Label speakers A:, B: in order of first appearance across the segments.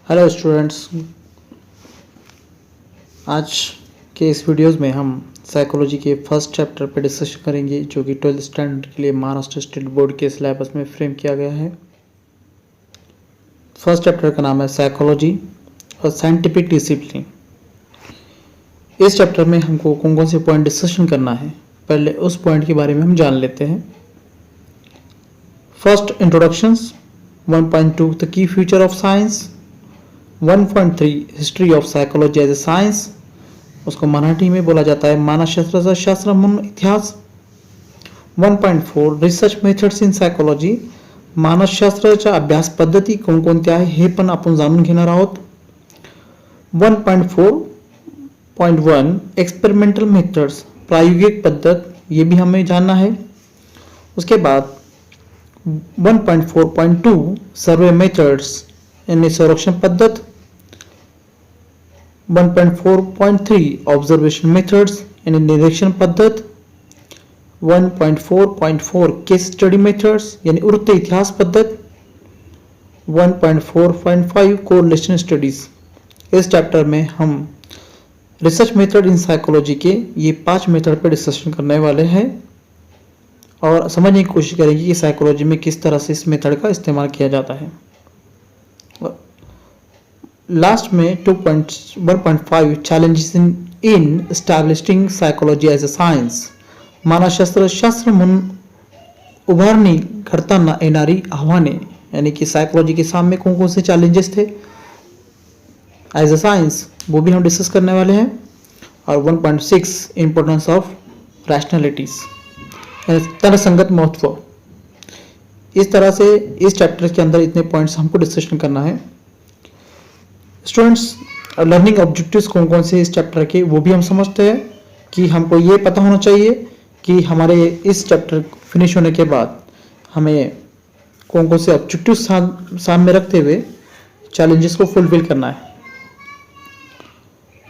A: Hello students, आज के इस वीडियोस में हम साइकोलॉजी के फर्स्ट चैप्टर पर डिस्कशन करेंगे जो कि 12th स्टैंडर्ड के लिए महाराष्ट्र स्टेट बोर्ड के सिलेबस में फ्रेम किया गया है। फर्स्ट चैप्टर का नाम है साइकोलॉजी और साइंटिफिक डिसिप्लिन। इस चैप्टर में हमको कौन कौन से पॉइंट डिस्कशन करना है, पहले उस पॉइंट के बारे में हम जान लेते हैं। First introductions, 1.2 the key future of science, 1.3 history of psychology as a science, उसको मराठी में बोला जाता है मानसशास्त्राचा शास्त्र म्हणून इतिहास। 1.4 रिसर्च मेथड्स इन सायकोलॉजी, मानसशास्त्राच्या अभ्यास पद्धती कोणकोणत्या आहे हे पण आपण जाणून घेणार आहोत। 1.4.1 एक्सपेरिमेंटल मेथड्स, प्रायोगिक पद्धत, ये भी हमें जानना है। उसके बाद 1.4.2 सर्वे मेथड्स यानी संरक्षण पद्धत। 1.4.3 ऑब्जर्वेशन मेथड्स यानी निरीक्षण पद्धत। 1.4.4 केस स्टडी मेथड्स यानी उड़ते इतिहास पद्धत। 1.4.5 कोरिलेशन स्टडीज। इस चैप्टर में हम रिसर्च मेथड इन साइकोलॉजी के ये 5 मेथड पर डिस्कशन करने वाले हैं और समझने की कोशिश करेंगे कि साइकोलॉजी में किस तरह से इस मेथड का इस्तेमाल किया जाता है। लास्ट में 2.1.5 challenges in establishing psychology as a science, मानसशास्त्र शास्त्र म्हणून उभारणी करताना येणारी आव्हाने, यानी कि साइकोलॉजी के सामने कौन कौन से चैलेंजेस थे एज अ साइंस, वो भी हम डिस्कस करने वाले हैं। और 1.6 इंपॉर्टेंस ऑफ रैशनैलिटीज, तर्कसंगत महत्व। इस तरह से इस चैप्टर के अंदर इतने पॉइंट्स हमको डिस्कशन करना है। स्टूडेंट्स, लर्निंग ऑब्जेक्टिव्स कौन कौन से इस चैप्टर के वो भी हम समझते हैं कि हमको ये पता होना चाहिए कि हमारे इस चैप्टर फिनिश होने के बाद हमें कौन कौन से ऑब्जेक्टिव्स सामने रखते हुए चैलेंजेस को फुलफिल करना है।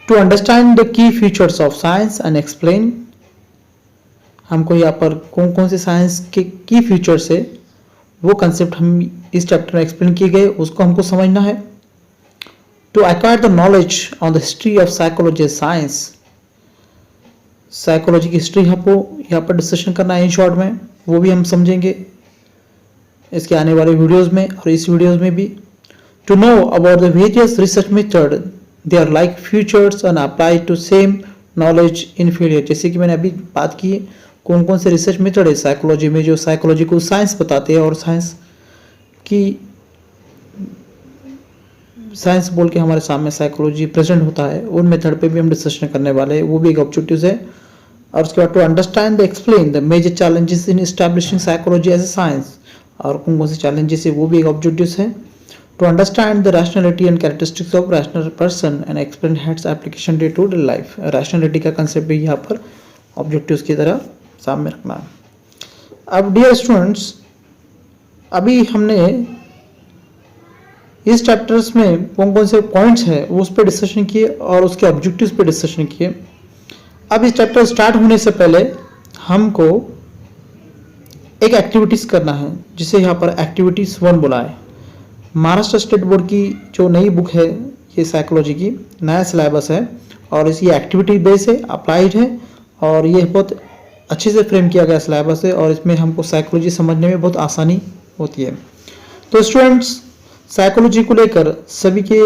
A: To understand the key features of science and explain, हमको यहाँ पर कौन कौन से साइंस के की फीचर्स है वो कंसेप्ट हम इस चैप्टर में एक्सप्लेन किए गए, उसको हमको समझना है। To acquire the knowledge on the history of psychology as science, psychology की हिस्ट्री हमको यहाँ पर डिस्कशन करना है इन शॉर्ट में, वो भी हम समझेंगे इसके आने वाले वीडियोस में और इस वीडियोस में भी। To know about the various research method, they are like futures and apply to same knowledge in field, जैसे कि मैंने अभी बात की कौन कौन से रिसर्च मेथड है साइकोलॉजी में जो साइकोलॉजी को साइंस बताते हैं और साइंस बोल के हमारे सामने साइकोलॉजी प्रेजेंट होता है, उन मेथड पे भी हम डिस्कशन करने वाले हैं, वो भी एक ऑब्जेक्टिव्स है। और उसके बाद to understand the explain the major challenges in establishing psychology as a science, और कौन कौन से चैलेंजेस है वो भी एक ऑब्जेक्टिव्स है। To understand the rationality and characteristics of rational person and explain its application day to day life, rationality का कंसेप्ट भी यहाँ पर ऑब्जेक्टिव्स की तरह सामने रखना है। अब डियर स्टूडेंट्स, अभी हमने इस चैप्टर्स में कौन कौन से पॉइंट्स हैं वो उस पर डिस्कशन किए और उसके ऑब्जेक्टिव्स पे डिस्कशन किए। अब इस चैप्टर स्टार्ट होने से पहले हमको एक एक्टिविटीज करना है जिसे यहाँ पर एक्टिविटीज 1 बोला है। महाराष्ट्र स्टेट बोर्ड की जो नई बुक है ये साइकोलॉजी की, नया सिलेबस है और इसी एक्टिविटी बेस है, अप्लाइड है और ये बहुत अच्छे से फ्रेम किया गया सिलेबस है और इसमें हमको साइकोलॉजी समझने में बहुत आसानी होती है। तो स्टूडेंट्स, साइकोलॉजी को लेकर सभी के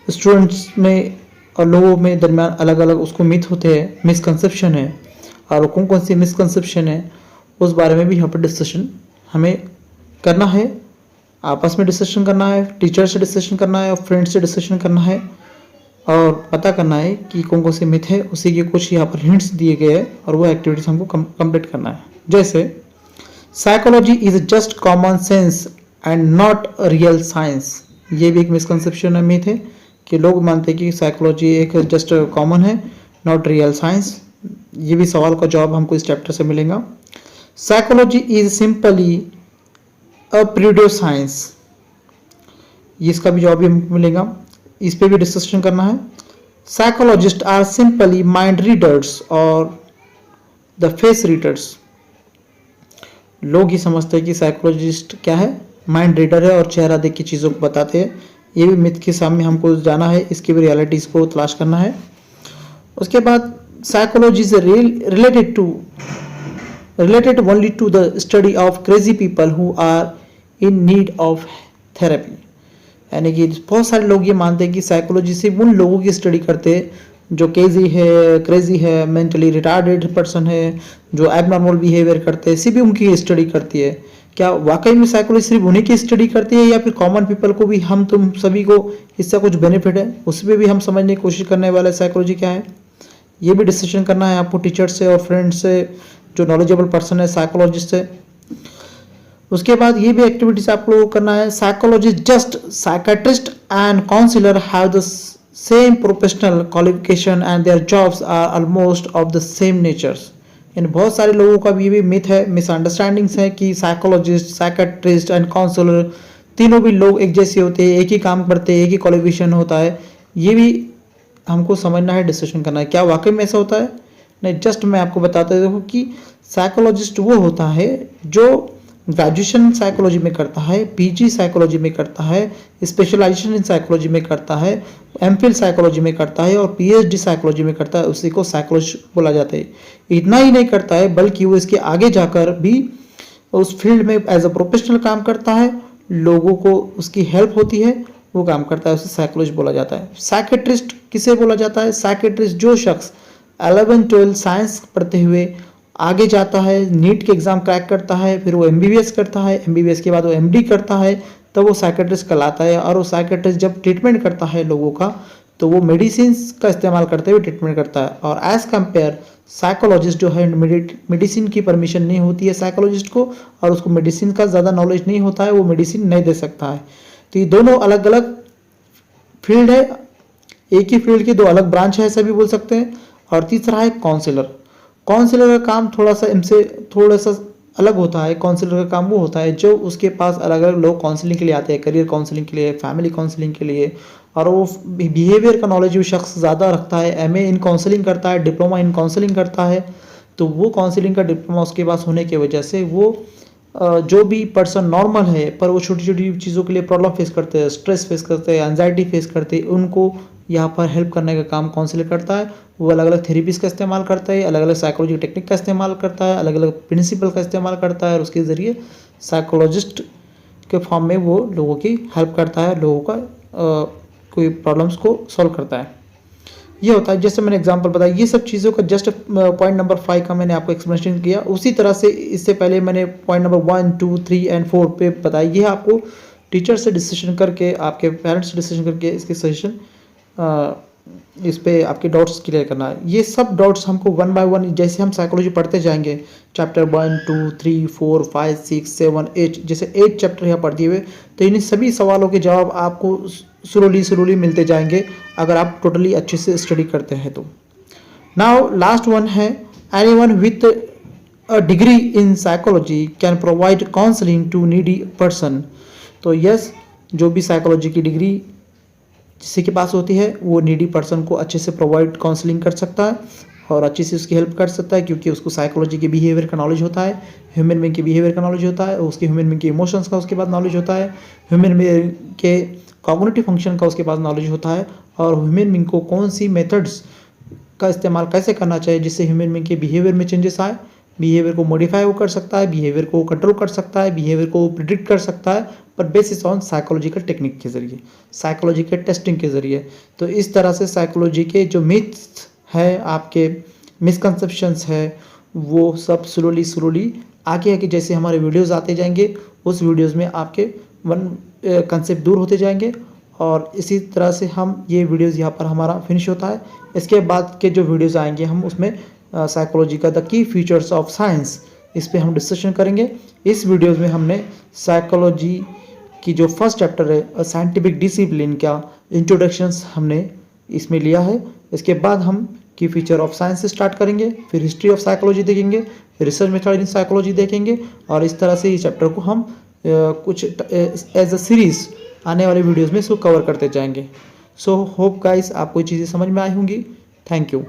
A: स्टूडेंट्स में और लोगों में दरमियान अलग अलग उसको मिथ होते हैं, मिसकंसेप्शन है, और कौन कौन सी मिसकंसेप्शन है उस बारे में भी यहाँ पर डिस्कशन हमें करना है। आपस में डिस्कशन करना है, टीचर से डिस्कशन करना है और फ्रेंड्स से डिस्कशन करना है और पता करना है कि कौन कौन से मिथ है, उसी के कुछ यहाँ पर हिंट्स दिए गए हैं और वो एक्टिविटीज हमको कंप्लीट करना है। जैसे psychology is just common sense and not real science, ये भी एक मिसकंसेप्शन है, मिथ है कि लोग मानते हैं कि साइकोलॉजी एक जस्ट कॉमन है, नॉट रियल साइंस। ये भी सवाल का जवाब हमको इस चैप्टर से मिलेगा। Psychology is simply a pseudo science, इसका भी जवाब भी हमको मिलेगा, इस पे भी डिस्कशन करना है। Psychologist are simply mind readers और द फेस रीडर्स, लोग ही समझते हैं कि साइकोलॉजिस्ट क्या है, माइंड रीडर है और चेहरा देख के चीज़ों को बताते हैं, ये भी मिथ के सामने हमको जाना है, इसकी भी रियलिटीज़ को तलाश करना है। उसके बाद psychology is related only to the study of crazy people who are in need of therapy। यानी कि बहुत सारे लोग ये मानते हैं कि साइकोलॉजी सिर्फ उन लोगों की स्टडी करते हैं जो क्रेजी है, मेंटली रिटार्डेड पर्सन है, जो एबनॉर्मल बिहेवियर करते हैं, सिर्फ उनकी स्टडी करती है। क्या वाकई में साइकोलॉजी सिर्फ उन्हीं की स्टडी करती है या फिर कॉमन पीपल को भी, हम तुम सभी को इससे कुछ बेनिफिट है, उसमें भी हम समझने की कोशिश करने वाले साइकोलॉजी क्या है, ये भी डिस्कशन करना है आपको टीचर से और फ्रेंड से जो नॉलेजेबल पर्सन है साइकोलॉजिस्ट से। उसके बाद ये भी एक्टिविटीज आप लोगों को करना है। Psychologist just psychiatrist and counsellor have the same professional qualification and their jobs are almost of the same natures. इन बहुत सारे लोगों का भी ये भी मिथ है, मिसअंडरस्टैंडिंग्स है कि साइकोलॉजिस्ट, साइकेट्रिस्ट एंड काउंसलर तीनों भी लोग एक जैसे होते हैं, एक ही काम करते हैं, एक ही क्वालिफिकेशन होता है। ये भी हमको समझना है, डिस्कशन करना है, क्या वाकई में ऐसा होता है? नहीं, जस्ट मैं आपको बताता हूँ कि साइकोलॉजिस्ट वो होता है जो ग्रेजुएशन साइकोलॉजी में करता है, पीजी साइकोलॉजी में करता है, स्पेशलाइजेशन इन साइकोलॉजी में करता है, एमफिल साइकोलॉजी में करता है और पीएचडी साइकोलॉजी में करता है, उसी को साइकोलॉजिस्ट बोला जाता है। इतना ही नहीं करता है बल्कि वो इसके आगे जाकर भी उस फील्ड में एज अ प्रोफेशनल काम करता है, लोगों को उसकी हेल्प होती है, वो काम करता है, उसे साइकोलॉजिस्ट बोला जाता है। साइकेट्रिस्ट किसे बोला जाता है? साइकेट्रिस्ट जो शख्स 11-12 साइंस पढ़ते हुए आगे जाता है, नीट के एग्जाम क्रैक करता है, फिर वो एमबीबीएस करता है, एमबीबीएस के बाद वो एमडी करता है, तो वो साइकेट्रिस्ट कहलाता है। और वो साइकेट्रिस्ट जब ट्रीटमेंट करता है लोगों का, तो वो मेडिसिन का इस्तेमाल करते हुए ट्रीटमेंट करता है। और एज कंपेयर साइकोलॉजिस्ट जो है, मेडिसिन की परमिशन नहीं होती है साइकोलॉजिस्ट को, और उसको मेडिसिन का ज़्यादा नॉलेज नहीं होता है, वो मेडिसिन नहीं दे सकता है। तो ये दोनों अलग अलग फील्ड है, एक ही फील्ड की दो अलग ब्रांच है, ऐसा भी बोल सकते हैं। और तीसरा है काउंसलर। काउंसलर का काम थोड़ा सा अलग होता है। काउंसलर का काम वो होता है जो उसके पास अलग अलग लोग काउंसलिंग के लिए आते हैं, करियर काउंसलिंग के लिए, फैमिली काउंसलिंग के लिए, और वो बिहेवियर का नॉलेज जो शख्स ज़्यादा रखता है, एमए इन काउंसलिंग करता है, डिप्लोमा इन काउंसलिंग करता है, तो वो काउंसलिंग का डिप्लोमा उसके पास होने की वजह से वो जो भी पर्सन नॉर्मल है पर वो छोटी छोटी चीज़ों के लिए प्रॉब्लम फेस करते हैं, स्ट्रेस फेस करते हैं, एंजाइटी फेस करते हैं, उनको यहाँ पर हेल्प करने का काम काउंसलर करता है। वो अलग अलग थेरेपीज का इस्तेमाल करता है, अलग अलग साइकोलॉजी टेक्निक का इस्तेमाल करता है, अलग अलग प्रिंसिपल का इस्तेमाल करता है, और उसके ज़रिए साइकोलॉजिस्ट के फॉर्म में वो लोगों की हेल्प करता है, लोगों का कोई प्रॉब्लम्स को सॉल्व करता है। ये होता है, जैसे मैंने एग्जांपल बताया, ये सब चीज़ों का जस्ट पॉइंट नंबर 5 का मैंने आपको एक्सप्लेनेशन किया। उसी तरह से इससे पहले मैंने पॉइंट नंबर 1, 2, 3 एंड 4 पे बताया। ये आपको टीचर से डिस्कशन करके, आपके पेरेंट्स से डिस्कशन करके इसके सजेशन इस पे आपके डाउट्स क्लियर करना है। ये सब डाउट्स हमको 1 बाय 1 जैसे हम साइकोलॉजी पढ़ते जाएंगे, चैप्टर 1, 2, 3, 4, 5, 6, 7, 8, जैसे 8 चैप्टर यहाँ पढ़ दिए हुए, तो इन सभी सवालों के जवाब आपको स्लोली मिलते जाएंगे अगर आप टोटली अच्छे से स्टडी करते हैं तो। नाउ लास्ट वन है, anyone with a degree in psychology can provide counselling to needy person. तो यस, जो भी साइकोलॉजी की डिग्री जिसके के पास होती है वो नीडी पर्सन को अच्छे से प्रोवाइड काउंसलिंग कर सकता है और अच्छे से उसकी हेल्प कर सकता है, क्योंकि उसको साइकोलॉजी के बिहेवियर का नॉलेज होता है, ह्यूमन बीइंग के बिहेवियर का नॉलेज होता है, उसके ह्यूमन बीइंग के इमोशंस का उसके पास नॉलेज होता है, ह्यूमन बीइंग के कॉग्निटिव फंक्शन का उसके पास नॉलेज होता है, और ह्यूमन बीइंग को कौन सी मेथड्स का इस्तेमाल कैसे करना चाहिए जिससे ह्यूमन बीइंग के बिहेवियर में चेंजेस आए, बिहेवियर को मॉडिफाई वो कर सकता है, बिहेवियर को कंट्रोल कर सकता है, बिहेवियर को प्रिडिक्ट कर सकता है, पर बेसिस ऑन साइकोलॉजिकल टेक्निक के जरिए, साइकोलॉजी के टेस्टिंग के जरिए। तो इस तरह से साइकोलॉजी के जो मिथ्स है, आपके मिसकंसेप्शंस है, वो सब स्लोली आगे जैसे हमारे वीडियोस आते जाएंगे, उस वीडियोस में आपके कंसेप्ट दूर होते जाएंगे, और इसी तरह से हम ये वीडियोस यहाँ पर हमारा फिनिश होता है। इसके बाद के जो वीडियोस आएंगे हम उसमें साइकोलॉजी का the key features of science, इस पे हम डिस्कशन करेंगे। इस वीडियोस में हमने साइकोलॉजी की जो फर्स्ट चैप्टर है साइंटिफिक डिसिप्लिन का इंट्रोडक्शंस हमने इसमें लिया है। इसके बाद हम की फीचर ऑफ साइंस से स्टार्ट करेंगे, फिर हिस्ट्री ऑफ साइकोलॉजी देखेंगे, रिसर्च मेथड इन साइकोलॉजी देखेंगे, और इस तरह से इस चैप्टर को हम कुछ एज अ सीरीज आने वाले वीडियोस में इसको कवर करते जाएंगे। सो होप गाइस आपको ये चीज़ें समझ में आई होंगी। Thank you.